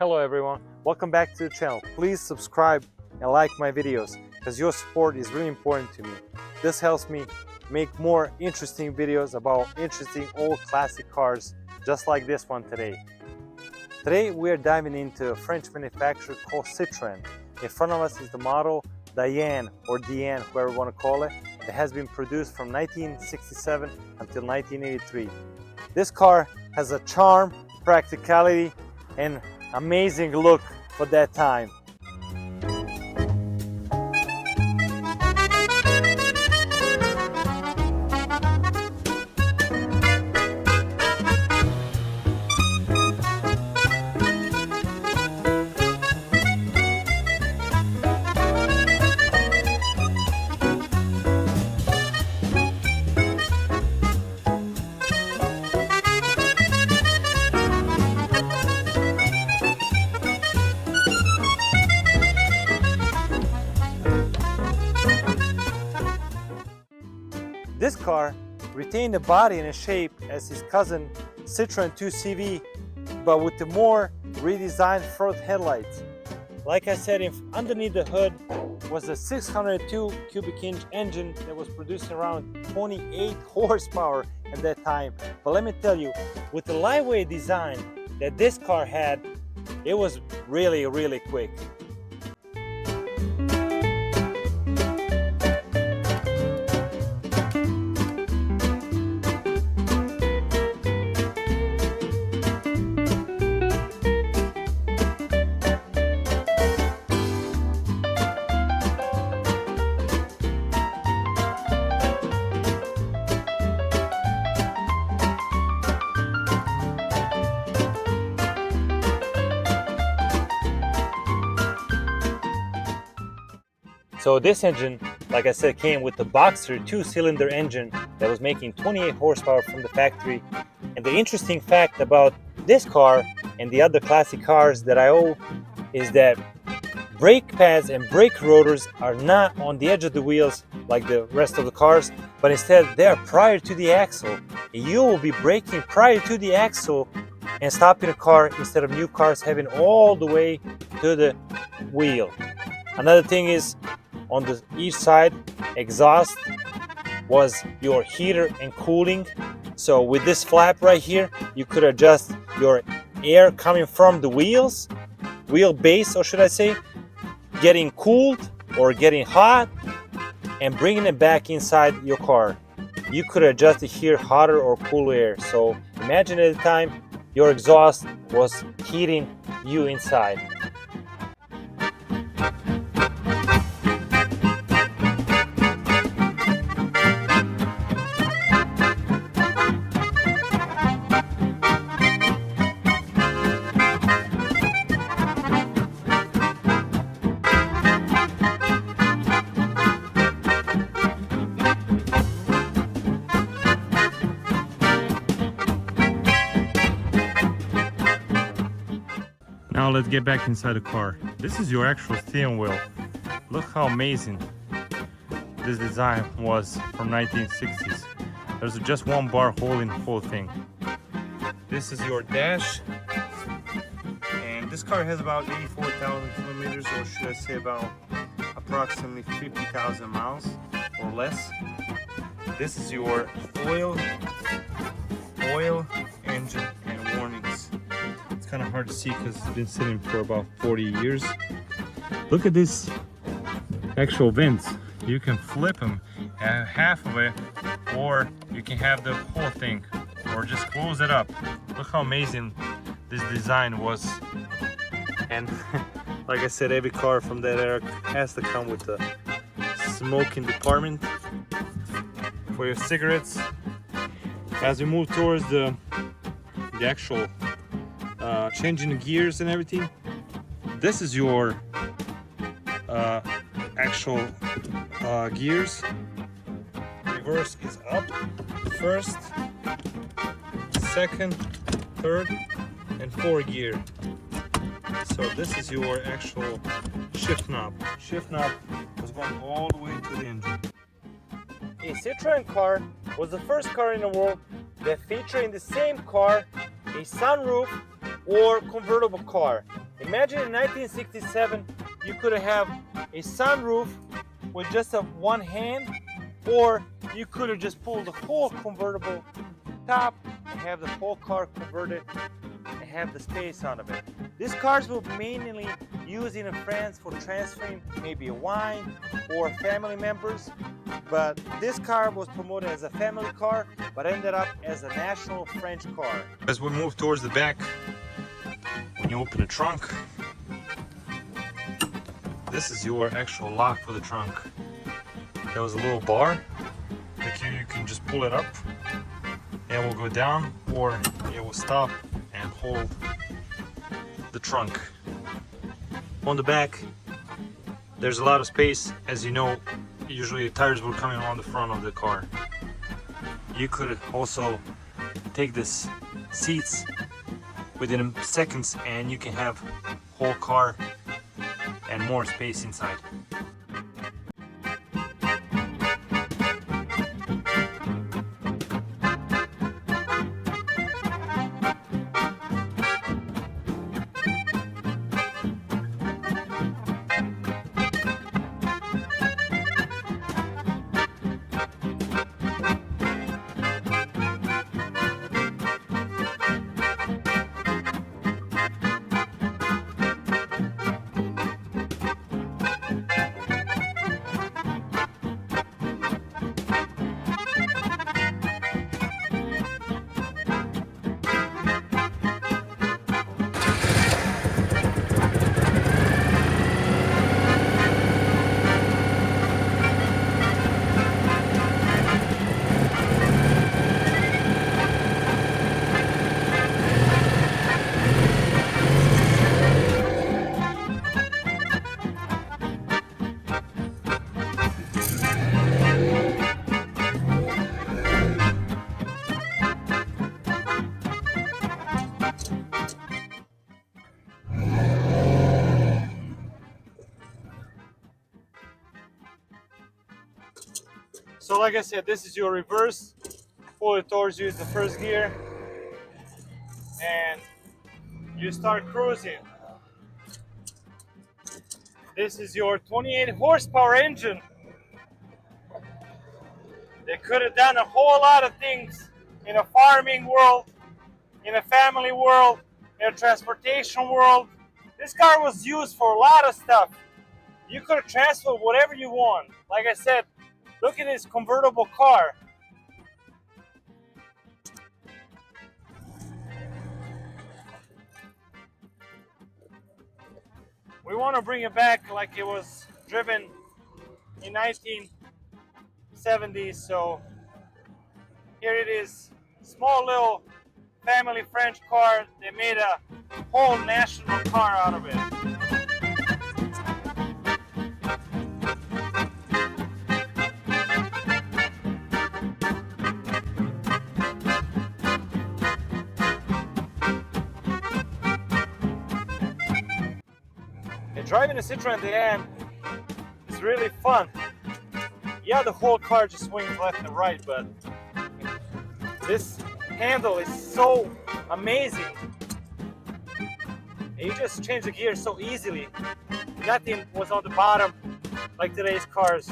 Hello everyone, welcome back to the channel. Please subscribe and like my videos because your support is really important to me. This helps me make more interesting videos about interesting old classic cars just like this one today. Today we are diving into a French manufacturer called Citroen. In front of us is the model Diane or Diane, whoever you want to call it. It has been produced from 1967 until 1983. This car has a charm, practicality, and amazing look for that time. This car retained the body and the shape as his cousin Citroen 2CV, but with the more redesigned front headlights. Like I said, underneath the hood was a 602 cubic inch engine that was producing around 28 horsepower at that time. But let me tell you, with the lightweight design that this car had, it was really quick. So this engine, like I said, came with the Boxer 2-cylinder engine that was making 28 horsepower from the factory. And the interesting fact about this car and the other classic cars that I own is that brake pads and brake rotors are not on the edge of the wheels like the rest of the cars, but instead they are prior to the axle. You will be braking prior to the axle and stopping the car instead of new cars having all the way to the wheel. Another thing is, on the each side exhaust was your heater and cooling. So with this flap right here, you could adjust your air coming from the wheel base, or should I say, getting cooled or getting hot and bringing it back inside your car. You could adjust it here, hotter or cooler air. So imagine at the time your exhaust was heating you inside. Now let's get back inside the car. This is your actual steering wheel. Look how amazing this design was from 1960s. There's just one bar holding the whole thing. This is your dash, and this car has about 84,000 kilometers, or should I say about approximately 50,000 miles or less. This is your oil, engine, and warnings. It's kind of hard to see because it's been sitting for about 40 years. Look at this actual vents. You can flip them, half of it, or you can have the whole thing, or just close it up. Look how amazing this design was. And like I said, every car from that era has to come with the smoking department for your cigarettes. As we move towards the actual changing the gears and everything, this is your actual gears. Reverse is up, first, second, third, and fourth gear. So this is your actual shift knob. Shift knob was going all the way to the engine. A Citroen car was the first car in the world that featured in the same car a sunroof or convertible car. Imagine in 1967, you could have a sunroof with just a one hand, or you could have just pulled the whole convertible top and have the whole car converted and have the space out of it. These cars were mainly used in France for transferring maybe a wine or family members, but this car was promoted as a family car, but ended up as a national French car. As we move towards the back, when you open the trunk, this is your actual lock for the trunk. There was a little bar. Like here you can just pull it up. It will go down, or it will stop and hold the trunk. On the back, there's a lot of space. As you know, usually the tires will come in on the front of the car. You could also take this seats within seconds and you can have whole car and more space inside. So like I said, this is your reverse. Pull it towards you is the first gear. And you start cruising. This is your 28 horsepower engine. They could have done a whole lot of things in a farming world, in a family world, in a transportation world. This car was used for a lot of stuff. You could have transferred whatever you want. Like I said, look at this convertible car. We want to bring it back like it was driven in 1970s. So here it is, small little family French car. They made a whole national car out of it. Driving a Citroen Dyane is really fun. Yeah, the whole car just swings left and right, but this handle is so amazing. And you just change the gear so easily. Nothing was on the bottom like today's cars.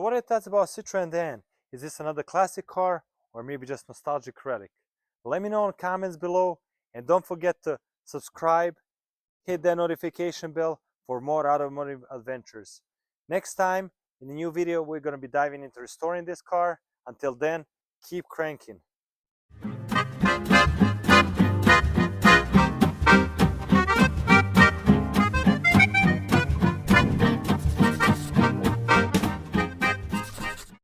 So what are your thoughts about Citroen Dyane? Is this another classic car or maybe just nostalgic relic? Let me know in the comments below, and don't forget to subscribe, hit that notification bell for more automotive adventures. Next time in the new video we're going to be diving into restoring this car. Until then, keep cranking.